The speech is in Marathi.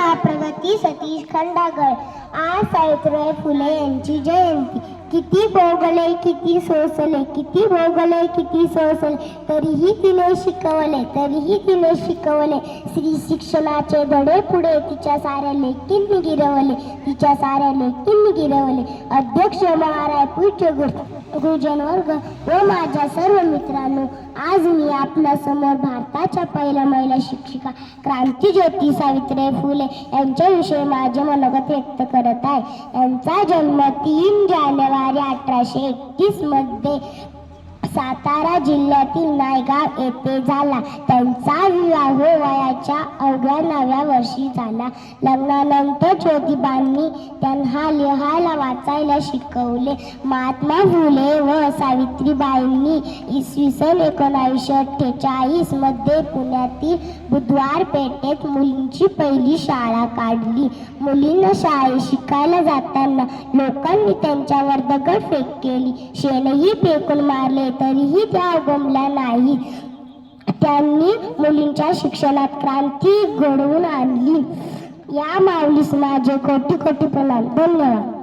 वंदना प्रगती सतीश खंडागळ। आज सावित्रीबाई फुले यांची जयंती। किती भोगले किती सोसले, किती भोगले किती सोसले, तरीही तिने शिकवले श्री शिक्षणाचे धडे पुढे तिच्या साऱ्या लेकींनी गिरवले अध्यक्ष महाराज पूज्य गुरुजन वर्ग व माझ्या सर्व मित्रांनो, आज मी आपल्या समोर भारताच्या पहिल्या महिला शिक्षिका क्रांतीज्योती सावित्रीबाई फुले यांच्याविषयी माझे मनोगत व्यक्त करत आहे। यांचा जन्म 3 जानेवारी 1831 मध्ये सातारा जिल्ह्यातील नायगाव येथे झाला। त्यांचा विवाह वयाच्या अवघ्या 9व्या वर्षी झाला। लग्नानंतर ज्योतिबांनी त्यांना लिहायला वाचायला शिकवले। महात्मा फुले व सावित्रीबाईंनी इसवी सन 1948 मध्ये पुण्यातील बुधवार पेठेत मुलींची पहिली शाळा काढली। मुलींना शाळेत शिकायला जाताना लोकांनी त्यांच्यावर दगडफेक केली, शेणही फेकून मारले, तरीही त्या गमल्या नाही। त्यांनी मुलींच्या शिक्षणात क्रांती घडवून आणली। या माऊलीस माझे कोटी कोटी प्रणाम। धन्यवाद।